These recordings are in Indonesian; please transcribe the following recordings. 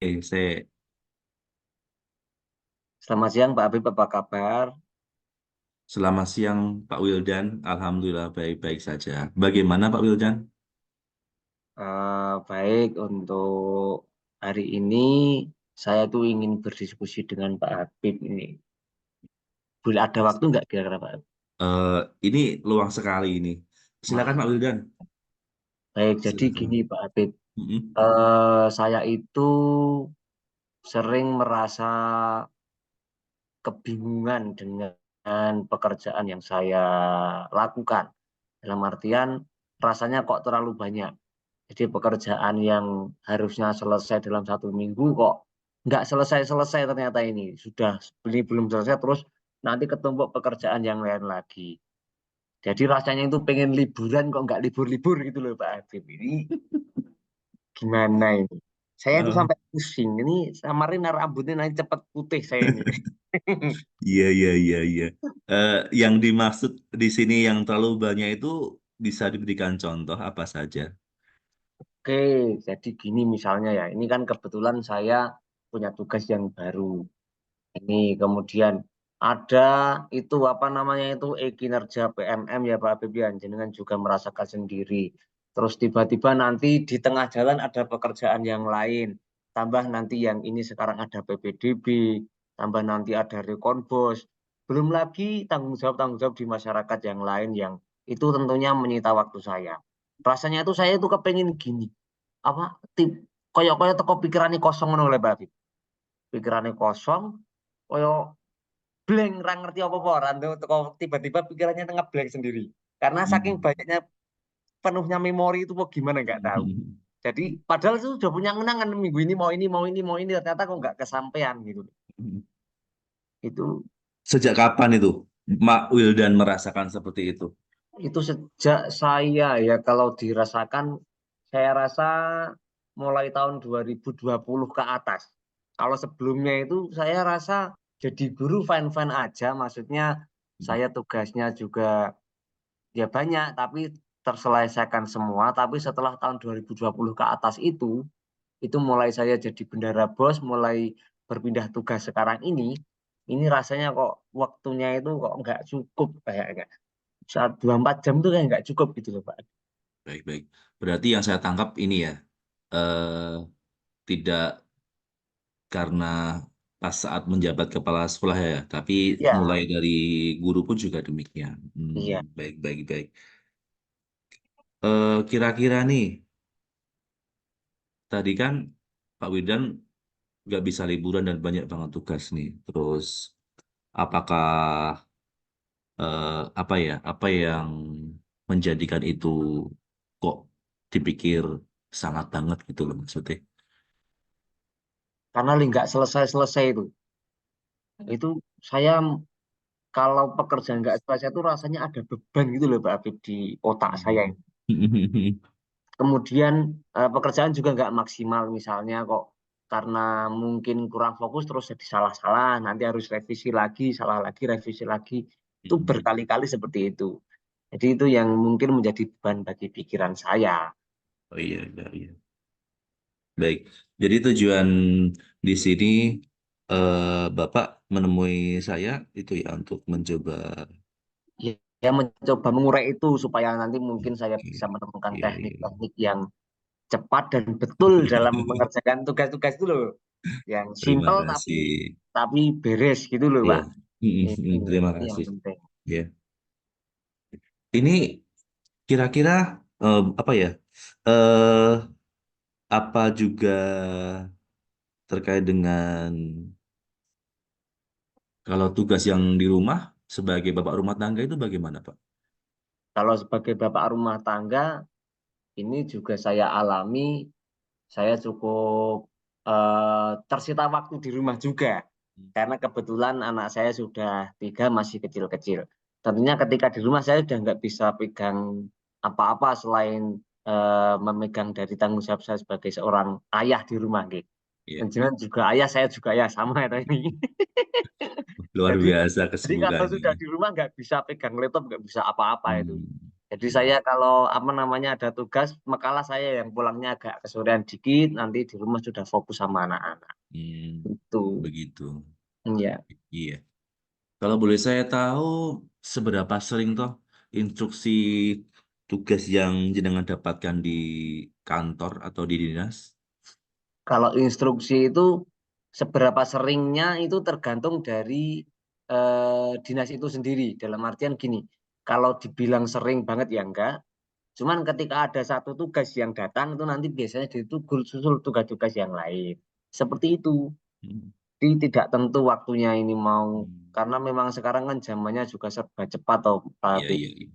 Saya Selamat siang Pak Habib, apa kabar? selamat siang Pak Wildan, Alhamdulillah baik-baik saja. Bagaimana Pak Wildan? Baik, untuk hari ini saya tuh ingin berdiskusi dengan Pak Habib ini. Boleh ada waktu nggak kira-kira Pak Habib? Eh, ini luang sekali ini. Silakan Pak Wah, Wildan. baik, jadi gini Silakan. Pak Habib. Mm-mm. Saya itu sering merasa kebingungan dengan pekerjaan yang saya lakukan. Dalam artian rasanya kok terlalu banyak. Jadi pekerjaan yang harusnya selesai dalam 1 minggu kok nggak selesai-selesai ternyata ini. Ini belum selesai terus nanti ketumpuk pekerjaan yang lain lagi. Jadi rasanya itu pengen liburan kok nggak libur-libur gitu loh Pak Habib. Ini gimana ini? Saya itu Eh, sampai pusing. Ini samarin rambutnya nanti cepet putih saya ini. iya, iya, iya, iya. Eh, yang dimaksud di sini yang terlalu banyak itu bisa diberikan contoh apa saja? Oke, jadi gini misalnya ya. Ini kan kebetulan saya punya tugas yang baru. Ini kemudian ada itu apa namanya itu kinerja PMM ya Pak Habib ya, jenengan juga merasakan sendiri. Terus tiba-tiba nanti di tengah jalan ada pekerjaan yang lain, tambah nanti yang ini sekarang ada PPDB, tambah nanti ada Rekonbos, belum lagi tanggung jawab di masyarakat yang lain yang itu tentunya menyita waktu saya. Rasanya itu saya itu kepengen gini, apa tip koyok-koyok teko pikirannya kosong ngono oleh Pak Habib. Pikirannya kosong, koyo blank ra ngerti apa-apa ora tiba-tiba pikirannya tengah blank sendiri karena saking Hmm. banyaknya penuhnya memori itu mau gimana nggak tahu. Jadi padahal itu sudah punya kenangan minggu ini mau ini mau ini mau ini ternyata kok nggak kesampaian gitu. itu Sejak kapan itu Mak Wildan merasakan seperti itu? itu sejak saya ya kalau dirasakan saya rasa mulai tahun 2020 ke atas. Kalau sebelumnya itu saya rasa jadi guru fine-fine aja, maksudnya saya tugasnya juga ya banyak tapi terselesaikan semua, tapi setelah tahun 2020 ke atas itu mulai saya jadi bendara bos, mulai berpindah tugas sekarang ini rasanya kok waktunya itu kok nggak cukup kayaknya. Saat 24 jam tuh kayak nggak cukup gitu loh Pak. Baik-baik. Berarti yang saya tangkap ini ya, eh, tidak karena pas saat menjabat kepala sekolah ya, tapi mulai Ya, dari guru pun juga demikian. iya. Baik, baik, baik. Kira-kira nih, tadi kan Pak Widan nggak bisa liburan dan banyak banget tugas nih. Terus, apakah apa ya, apa yang menjadikan itu kok dipikir sangat banget gitu loh maksudnya? Karena nggak selesai-selesai itu saya kalau pekerjaan nggak selesai itu rasanya ada beban gitu loh Pak Habib di otak saya ini. Kemudian pekerjaan juga nggak maksimal misalnya kok karena mungkin kurang fokus terus jadi salah-salah nanti harus revisi lagi salah lagi revisi lagi itu berkali-kali seperti itu. Jadi itu yang mungkin menjadi beban bagi pikiran saya. Oh iya, iya, iya. Baik. Jadi tujuan di sini Bapak menemui saya itu ya untuk mencoba. Ya, saya mencoba mengurai itu supaya nanti mungkin saya Oke. bisa menemukan Iya, iya. teknik-teknik yang cepat dan betul dalam mengerjakan tugas-tugas itu loh. Yang Terima simple kasih. tapi beres gitu loh Iya. Pak. Terima Itu yang kasih. penting. Ya. Ini kira-kira apa ya? Eh apa juga terkait dengan kalau tugas yang di rumah sebagai bapak rumah tangga itu bagaimana, Pak? Kalau sebagai bapak rumah tangga, ini juga saya alami, saya cukup tersita waktu di rumah juga. Karena kebetulan anak saya sudah 3 masih kecil-kecil. Tentunya ketika di rumah saya sudah nggak bisa pegang apa-apa selain memegang dari tanggung jawab saya sebagai seorang ayah di rumah gitu. Iya. Dan jangan juga ayah, saya juga ayah sama ya ini. Luar Jadi biasa jadi kalau kesibukannya. sudah di rumah nggak bisa pegang laptop, nggak bisa apa-apa itu. Jadi saya Hmm. kalau apa namanya ada tugas, makalah saya yang pulangnya agak kesorean dikit, nanti di rumah sudah fokus sama anak-anak. Hmm, Itu, begitu. ya. Iya. Kalau boleh saya tahu seberapa sering toh instruksi tugas yang jenengan dapatkan di kantor atau di dinas? Kalau instruksi itu seberapa seringnya itu tergantung dari dinas itu sendiri. Dalam artian gini, kalau dibilang sering banget ya enggak. Cuman ketika ada satu tugas yang datang itu nanti biasanya ditugul susul tugas-tugas yang lain. Seperti itu. Hmm. Jadi tidak tentu waktunya ini mau Hmm. karena memang sekarang kan zamannya juga serba cepat atau Iya, iya, iya.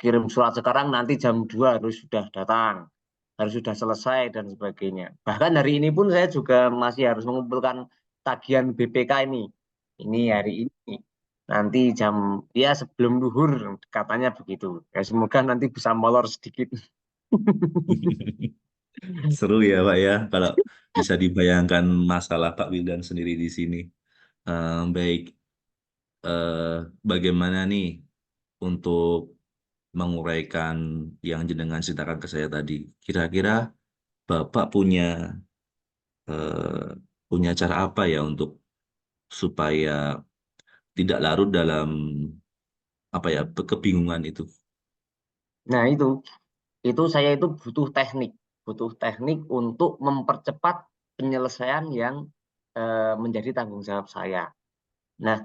kirim surat sekarang nanti jam 2 harus sudah datang, harus sudah selesai dan sebagainya. Bahkan hari ini pun saya juga masih harus mengumpulkan tagihan BPK ini. Ini hari ini. Nanti jam ya sebelum duhur katanya begitu. Ya semoga nanti bisa molor sedikit. Seru ya, Pak ya, kalau bisa dibayangkan masalah Pak Wildan sendiri di sini. Baik, eh, bagaimana nih untuk menguraikan yang jenengan ceritakan ke saya tadi? Kira-kira Bapak eh, punya cara apa ya untuk supaya tidak larut dalam apa ya kebingungan itu? Nah itu saya itu butuh teknik untuk mempercepat penyelesaian yang menjadi tanggung jawab saya. Nah,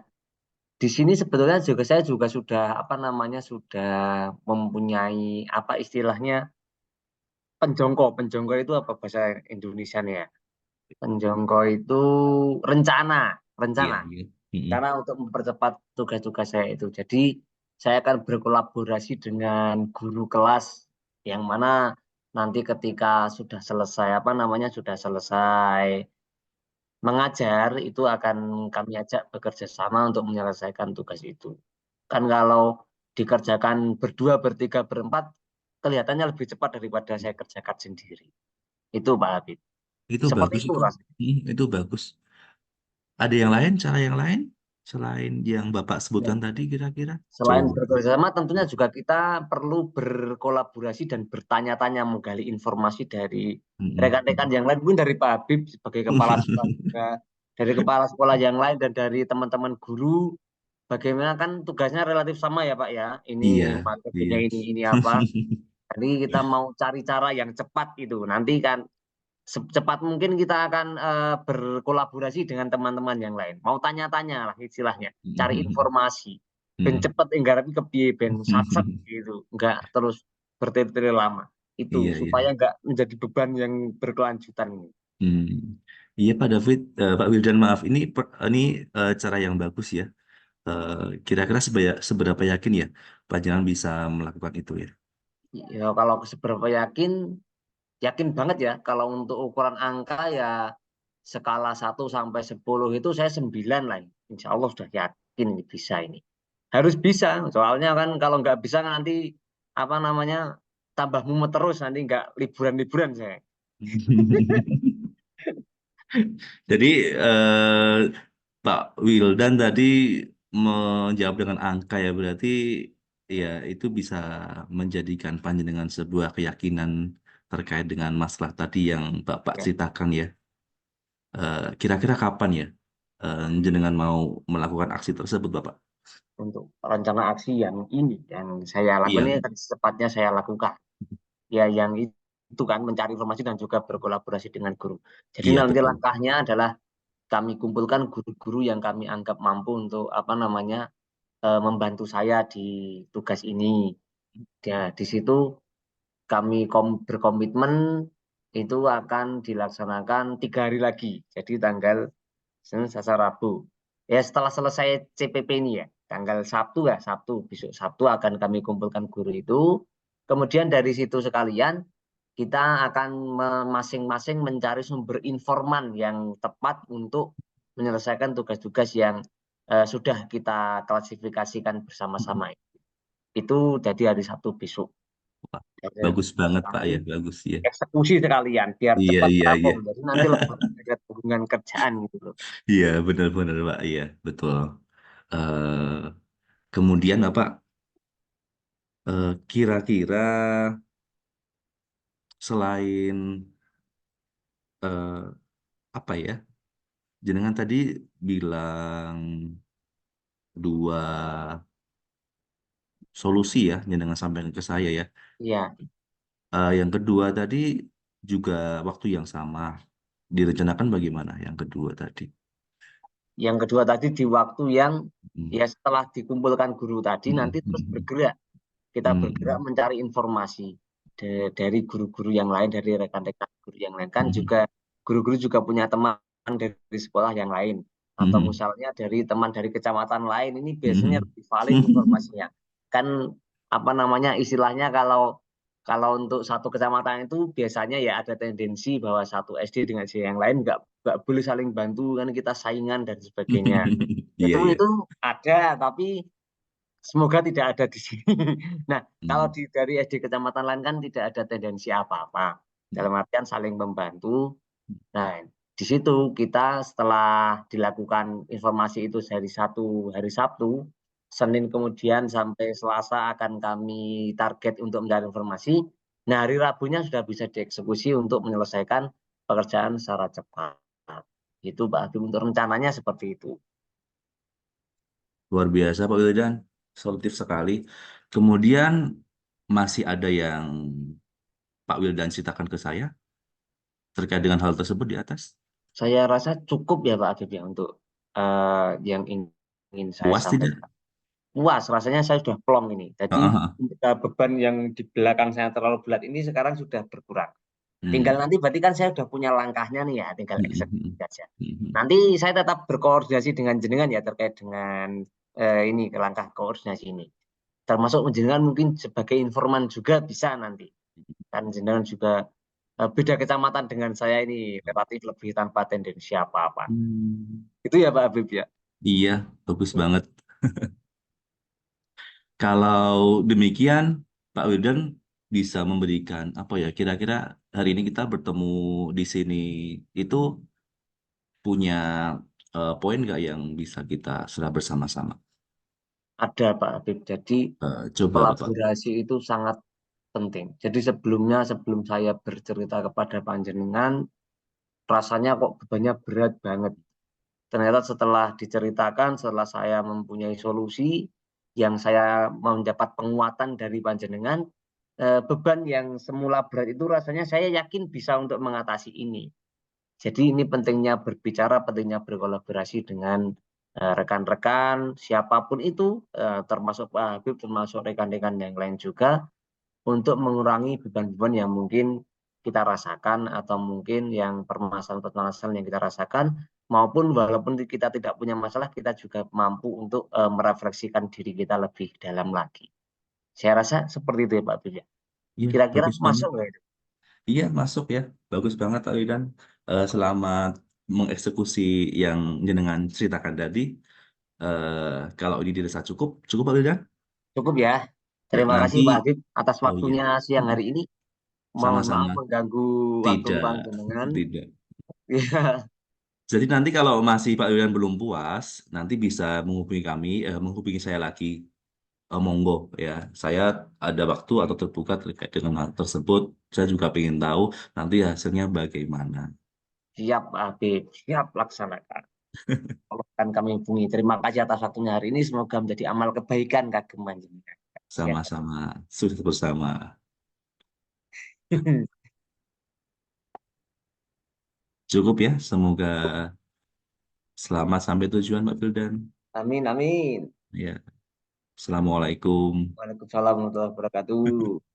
di sini sebetulnya juga saya juga sudah apa namanya sudah mempunyai apa istilahnya penjongko. Penjongko itu apa bahasa Indonesia ya? Penjongko itu rencana, Iya, rencana. iya. Mm-mm. Karena untuk mempercepat tugas-tugas saya itu. Jadi saya akan berkolaborasi dengan guru kelas yang mana nanti ketika sudah selesai apa namanya sudah selesai mengajar itu akan kami ajak bekerja sama untuk menyelesaikan tugas itu. Kan kalau dikerjakan berdua, bertiga, berempat kelihatannya lebih cepat daripada saya kerjakan sendiri. Itu Pak Habib. Itu Seperti bagus itu itu. rasanya. Itu bagus. Ada yang lain, cara yang lain selain yang Bapak sebutkan tadi kira-kira? Selain Coba. bekerjasama, tentunya juga kita perlu berkolaborasi dan bertanya-tanya menggali informasi dari rekan-rekan Mm-mm. yang lain, mungkin dari Pak Habib sebagai kepala sekolah juga, dari kepala sekolah yang lain dan dari teman-teman guru. Bagaimana kan tugasnya relatif sama ya Pak ya. Ini Iya, iya. materinya ini apa. Jadi kita mau cari cara yang cepat itu. Nanti kan secepat mungkin kita akan berkolaborasi dengan teman-teman yang lain. Mau tanya-tanya lah istilahnya, cari informasi. Ben Mm-mm. cepet nggarap kepiye ben satset gitu, enggak terus bertele-tele lama. Itu Iya, iya. supaya enggak menjadi beban yang berkelanjutan ini. Hmm. Iya Pak David, Pak Wildan maaf, ini cara yang bagus ya. Eh, Kira-kira seberapa yakin ya Pak Jangan bisa melakukan itu ya? Ya kalau seberapa yakin, yakin banget ya. Kalau untuk ukuran angka ya skala 1 sampai 10 itu saya 9 lah. Insya Allah sudah yakin ini bisa ini. Harus bisa. Soalnya kan kalau nggak bisa nanti apa namanya tambah mumet terus nanti nggak liburan-liburan saya. Jadi eh, Pak Wildan tadi menjawab dengan angka ya berarti ya itu bisa menjadikan panjenengan sebuah keyakinan terkait dengan masalah tadi yang Bapak Ya, ceritakan ya. Kira-kira kapan ya jenengan mau melakukan aksi tersebut Bapak? untuk rencana aksi yang ini yang saya lakukan Iya, ini akan secepatnya saya lakukan. Ya yang itu kan mencari informasi dan juga berkolaborasi dengan guru. Jadi iya nanti betul. langkahnya adalah kami kumpulkan guru-guru yang kami anggap mampu untuk apa namanya membantu saya di tugas ini. Ya, di situ kami berkomitmen itu akan dilaksanakan 3 hari lagi. Jadi tanggal Senin, Selasa, Rabu. Ya setelah selesai CPP ini ya, tanggal Sabtu ya, Sabtu besok Sabtu akan kami kumpulkan guru itu. Kemudian dari situ sekalian kita akan masing-masing mencari sumber informan yang tepat untuk menyelesaikan tugas-tugas yang sudah kita klasifikasikan bersama-sama. Itu jadi hari Sabtu besok. Wah, Dan bagus banget Pak kami ya, bagus ya. eksekusi sekalian biar Iya, cepat iya, iya. rampung. Jadi nanti lebaran ada hubungan kerjaan gitu loh. Iya, benar-benar Pak. Iya, betul. eh Kemudian apa? Kira-kira selain eh, apa ya? Jenengan tadi bilang dua solusi ya, jenengan sampaikan ke saya ya. Iya. Yang kedua tadi juga waktu yang sama. Direncanakan bagaimana yang kedua tadi? Yang kedua tadi di waktu yang Hmm. ya setelah dikumpulkan guru tadi Hmm, nanti terus hmm, bergerak. Kita hmm, bergerak hmm, mencari informasi dari guru-guru yang lain, dari rekan-rekan guru yang lain. Kan hmm, juga guru-guru juga punya teman dari sekolah yang lain. Atau hmm, misalnya dari teman dari kecamatan lain, ini biasanya hmm, lebih valid informasinya. Kan apa namanya istilahnya kalau kalau untuk satu kecamatan itu biasanya ya ada tendensi bahwa satu SD dengan SD yang lain nggak boleh saling bantu kan kita saingan dan sebagainya. Iya, iya. Itu ada tapi semoga tidak ada di sini. Nah, kalau Hmm, dari SD kecamatan lain kan tidak ada tendensi apa-apa. Dalam artian saling membantu. Nah, di situ kita setelah dilakukan informasi itu dari satu hari Sabtu, Senin kemudian sampai Selasa akan kami target untuk mencari informasi. Nah, hari Rabunya sudah bisa dieksekusi untuk menyelesaikan pekerjaan secara cepat. Itu Pak Habib untuk rencananya seperti itu. luar biasa Pak Wildan, solutif sekali. Kemudian masih ada yang Pak Wildan ceritakan ke saya terkait dengan hal tersebut di atas. Saya rasa cukup ya Pak Habib ya untuk yang ingin saya Puas tidak? sampaikan. Puas, rasanya saya sudah plong ini. Jadi Heeh. beban yang di belakang saya terlalu berat ini sekarang sudah berkurang. Tinggal Hmm. nanti berarti kan saya sudah punya langkahnya nih ya, tinggal Hmm, hmm, eksekusi saja. hmm, Nanti saya tetap berkoordinasi dengan jenengan ya terkait dengan ini langkah koordinasi ini. Termasuk jenengan mungkin sebagai informan juga bisa nanti. Kan jenengan juga beda kecamatan dengan saya ini relatif lebih tanpa tendensi apa-apa. hmm. Itu ya Pak Habib ya. Iya, bagus banget. Kalau demikian, Pak Wildan bisa memberikan apa ya? Kira-kira hari ini kita bertemu di sini itu punya poin nggak yang bisa kita serah bersama-sama? Ada Pak Habib. Jadi Coba apa Pak? kolaborasi itu sangat penting. Jadi sebelumnya sebelum saya bercerita kepada panjenengan, rasanya kok bebannya berat banget. Ternyata setelah diceritakan, setelah saya mempunyai solusi, yang saya mendapat penguatan dari panjenengan, beban yang semula berat itu rasanya saya yakin bisa untuk mengatasi ini. Jadi ini pentingnya berbicara, pentingnya berkolaborasi dengan rekan-rekan, siapapun itu, termasuk Pak Habib, termasuk rekan-rekan yang lain juga, untuk mengurangi beban-beban yang mungkin kita rasakan atau mungkin yang permasalahan-permasalahan yang kita rasakan maupun walaupun kita tidak punya masalah kita juga mampu untuk merefleksikan diri kita lebih dalam lagi. Saya rasa seperti itu ya Pak Bilya. Iya, Kira-kira bagus banget. masuk nggak itu? Iya, masuk ya. Bagus banget Pak Wildan. Selamat mengeksekusi yang jenengan ceritakan tadi. Kalau ini dirasa cukup, cukup Pak Wildan? Cukup ya. Ya, Terima kasih nanti, Pak Habib atas oh iya. waktunya siang Mm-mm. hari ini. Mohon maaf Sama-sama. mengganggu waktu Tidak, panjenengan. tidak. Ya, Jadi nanti kalau masih Pak Wildan belum puas, nanti bisa menghubungi kami, menghubungi saya lagi. Monggo ya, saya ada waktu atau terbuka terkait dengan hal tersebut. Saya juga ingin tahu nanti hasilnya bagaimana. siap Pak Habib, siap laksanakan. Allah akan kami hubungi. Terima kasih atas waktunya hari ini. Semoga menjadi amal kebaikan kagem panjenengan. Ya. Sama-sama, sukses bersama. Cukup ya, semoga selamat sampai tujuan Pak Wildan. Amin, amin. Ya, Assalamualaikum. Waalaikumsalam warahmatullahi wabarakatuh.